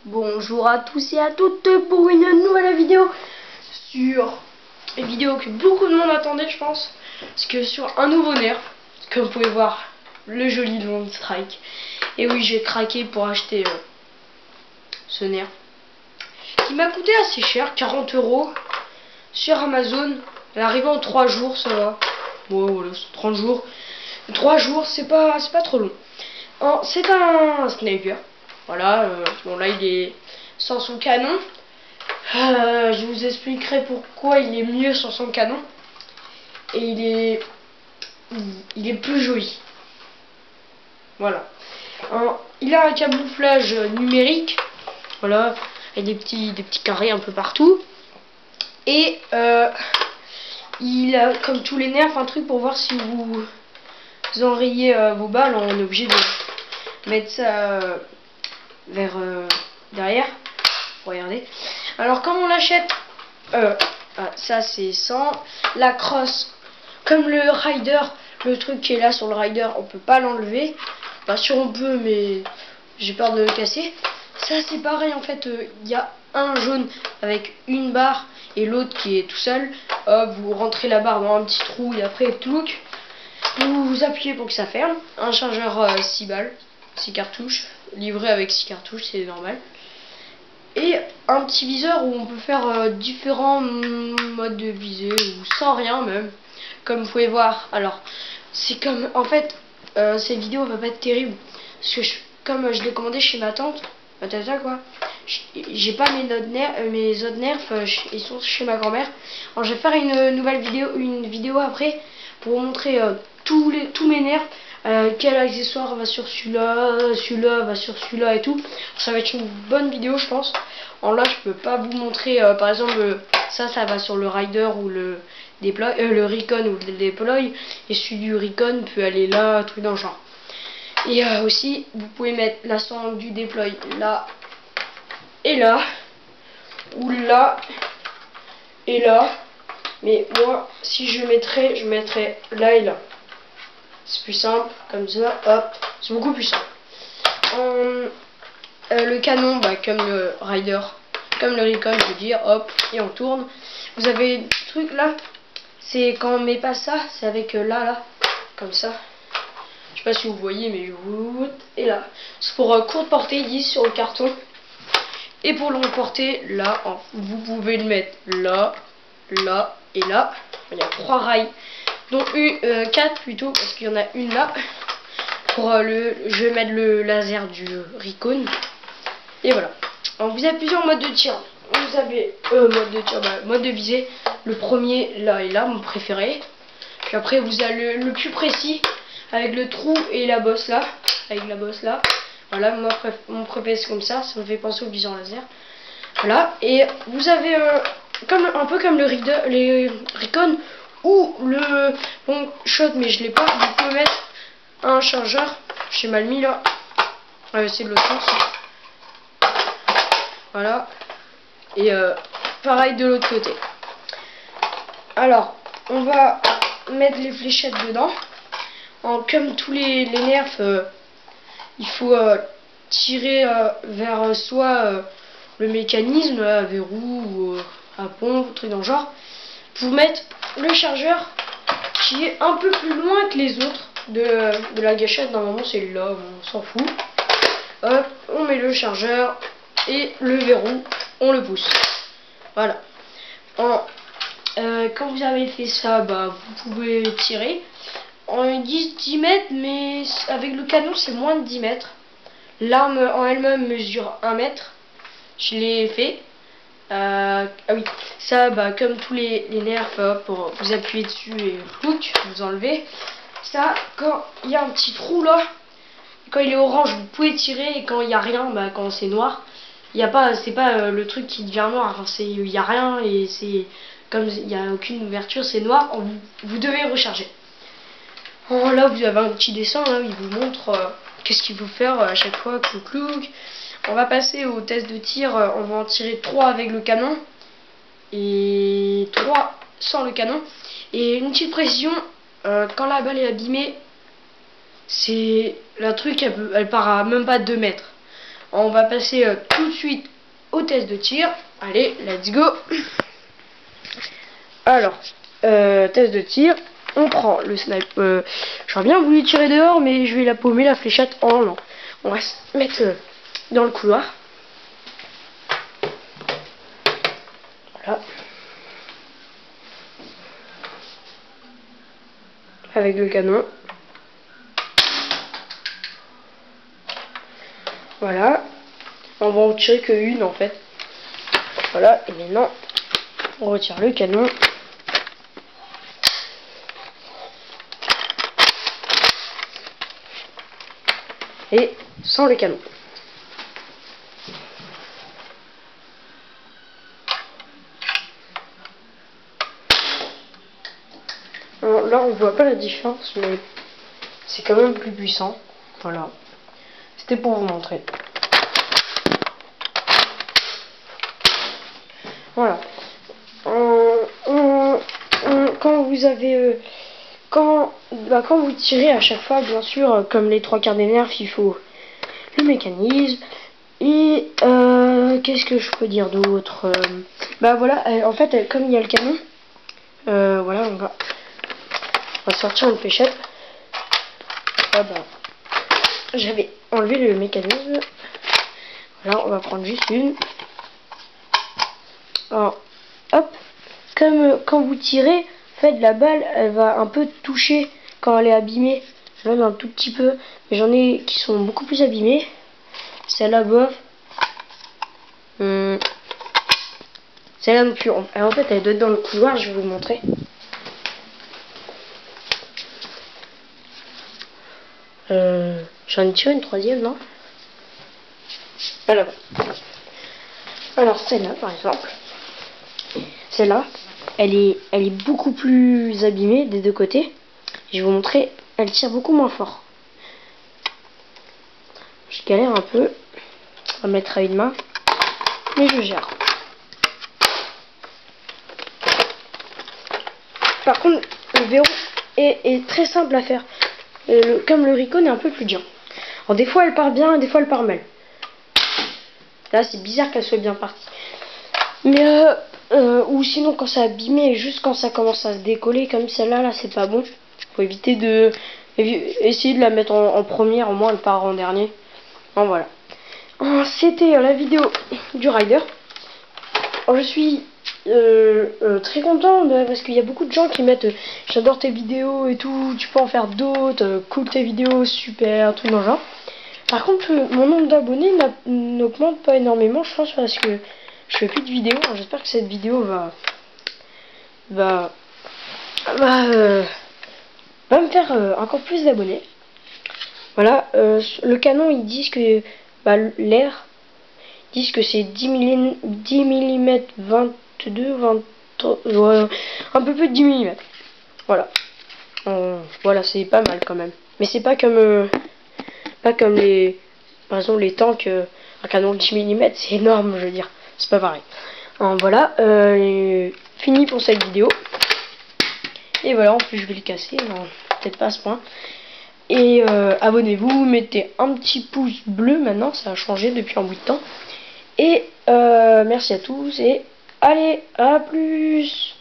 Bonjour à tous et à toutes pour une nouvelle vidéo sur une vidéo que beaucoup de monde attendait, je pense, parce que sur un nouveau nerf, comme vous pouvez voir, le joli Long Strike. Et oui, j'ai craqué pour acheter ce nerf qui m'a coûté assez cher, 40 € sur Amazon. Elle arrive en 3 jours, ça va. Bon, voilà, 30 jours. 3 jours, c'est pas trop long. C'est un sniper. Voilà, bon là il est sans son canon. Je vous expliquerai pourquoi il est mieux sans son canon. Et il est plus joli. Voilà. Il a un camouflage numérique. Voilà, avec des petits carrés un peu partout. Et il a, comme tous les nerfs, un truc pour voir si vous enrayez vos balles. On est obligé de mettre ça vers derrière. Regardez. Alors quand on l'achète, ça c'est 100. La crosse, comme le rider, le truc qui est là sur le rider, on peut pas l'enlever. Pas sûr on peut, mais j'ai peur de le casser. Ça c'est pareil en fait. Il y a un jaune avec une barre et l'autre qui est tout seul. Vous rentrez la barre dans un petit trou et après tlouc, vous appuyez pour que ça ferme. Un chargeur 6 balles, 6 cartouches, livré avec 6 cartouches, c'est normal. Et un petit viseur où on peut faire différents modes de visée ou sans rien même, comme vous pouvez voir. Alors c'est comme en fait cette vidéo va pas être terrible parce que comme je l'ai commandé chez ma tante, ma tata quoi, j'ai pas mes autres nerfs, ils sont chez ma grand-mère. Alors je vais faire une vidéo après pour vous montrer tous mes nerfs. Quel accessoire va sur celui-là va sur celui-là et tout. Ça va être une bonne vidéo je pense. En là je peux pas vous montrer par exemple ça va sur le rider ou le deploy, le recon ou le deploy, et celui du recon peut aller là, truc dans le genre. Et aussi vous pouvez mettre la sangle du deploy là et là, ou là et là. Mais moi si je mettrais là et là. C'est plus simple, comme ça, hop, c'est beaucoup plus simple. Le canon, comme le rider, comme le recon, je veux dire, hop, et on tourne. Vous avez le truc là, c'est quand on met pas ça, c'est avec là, comme ça. Je sais pas si vous voyez, mais et là. C'est pour courte portée, ils disent sur le carton. Et pour longue portée, là, vous pouvez le mettre là, là et là. Il y a 3 rails. Donc 4 plutôt, parce qu'il y en a une là. Pour je vais mettre le laser du Recon. Et voilà. Alors vous avez plusieurs modes de tir. Vous avez mode de visée. Le premier là et là, mon préféré. Puis après vous avez le plus précis avec le trou et la bosse là. Avec la bosse là. Voilà, moi mon préféré c'est comme ça. Ça me fait penser au viseur laser. Voilà. Et vous avez un peu comme les Recon. Ou le bon shot, mais je l'ai pas. Vous pouvez mettre un chargeur. J'ai mal mis là. C'est de l'autre sens. Voilà. Et pareil de l'autre côté. Alors, on va mettre les fléchettes dedans. Comme tous les nerfs, il faut tirer vers soit le mécanisme, verrou ou à pompe, truc dans le genre. Pour mettre le chargeur qui est un peu plus loin que les autres de la gâchette. Normalement c'est là, on s'en fout. Hop, on met le chargeur et le verrou, on le pousse. Voilà. Quand vous avez fait ça, vous pouvez tirer. Ils disent 10 mètres, mais avec le canon c'est moins de 10 mètres. L'arme en elle-même mesure 1 mètre. Je l'ai fait. Ah oui, ça comme tous les nerfs, pour vous appuyer dessus et plouc, vous enlevez. Ça, quand il y a un petit trou là, quand il est orange, vous pouvez tirer, et quand il n'y a rien, quand c'est noir, c'est pas le truc qui devient noir, enfin, il n'y a rien, et c'est comme il n'y a aucune ouverture, c'est noir, vous devez recharger. Là vous avez un petit dessin, là, il vous montre qu'est-ce qu'il faut faire à chaque fois, clouc. On va passer au test de tir. On va en tirer 3 avec le canon et 3 sans le canon. Et une petite précision, quand la balle est abîmée, c'est la truc, elle part à même pas 2 mètres. On va passer tout de suite au test de tir. Allez, let's go. Alors, test de tir. On prend le sniper. J'aurais bien voulu tirer dehors, mais je vais la paumer, la fléchette en l'an. On va se mettre dans le couloir. Voilà. Avec le canon. Voilà. On va en tirer que une en fait. Voilà. Et maintenant, on retire le canon. Et sans le canon. Alors là, on voit pas la différence, mais c'est quand même plus puissant. Voilà. C'était pour vous montrer. Voilà. Quand vous avez... quand vous tirez à chaque fois, bien sûr, comme les 3/4 des nerfs, il faut le mécanisme. Et qu'est-ce que je peux dire d'autre? Bah voilà, en fait, comme il y a le canon, voilà, on va sortir une fléchette. Ah bah, j'avais enlevé le mécanisme. Voilà, on va prendre juste une. Alors, hop, comme quand vous tirez, en fait, la balle, elle va un peu toucher quand elle est abîmée. Même un tout petit peu, mais j'en ai qui sont beaucoup plus abîmées. Celle-là, bof. Celle-là non plus. En fait, elle doit être dans le couloir, je vais vous montrer. J'en ai tiré une troisième, non? Alors celle-là, par exemple. Celle-là, elle est beaucoup plus abîmée des deux côtés. Je vais vous montrer, elle tire beaucoup moins fort. Je galère un peu à mettre à une main, mais je gère. Par contre, le verrou est très simple à faire. Comme le Recon est un peu plus dur. Alors des fois elle part bien et des fois elle part mal. Là c'est bizarre qu'elle soit bien partie. Mais ou sinon quand c'est abîmé, juste quand ça commence à se décoller comme celle-là, là c'est pas bon. Faut éviter de essayer de la mettre en première, au moins elle part en dernier. Bon voilà. C'était la vidéo du Rider. Alors, je suis très content parce qu'il y a beaucoup de gens qui mettent j'adore tes vidéos et tout, tu peux en faire d'autres, cool tes vidéos, super, tout dans le genre. Par contre, mon nombre d'abonnés n'augmente pas énormément, je pense, parce que je fais plus de vidéos. J'espère que cette vidéo va me faire encore plus d'abonnés. Voilà, le canon, ils disent que l'air, ils disent que c'est 10 mm 22, 23, ouais, un peu plus de 10 mm. Voilà. Voilà, c'est pas mal quand même. Mais c'est pas comme les, par exemple, les tanks, un canon de 10 mm, c'est énorme, je veux dire. C'est pas pareil. Voilà, fini pour cette vidéo. Et voilà, en plus je vais le casser, peut-être pas à ce point. Et abonnez-vous, mettez un petit pouce bleu maintenant, ça a changé depuis un bout de temps. Et merci à tous et allez, à plus!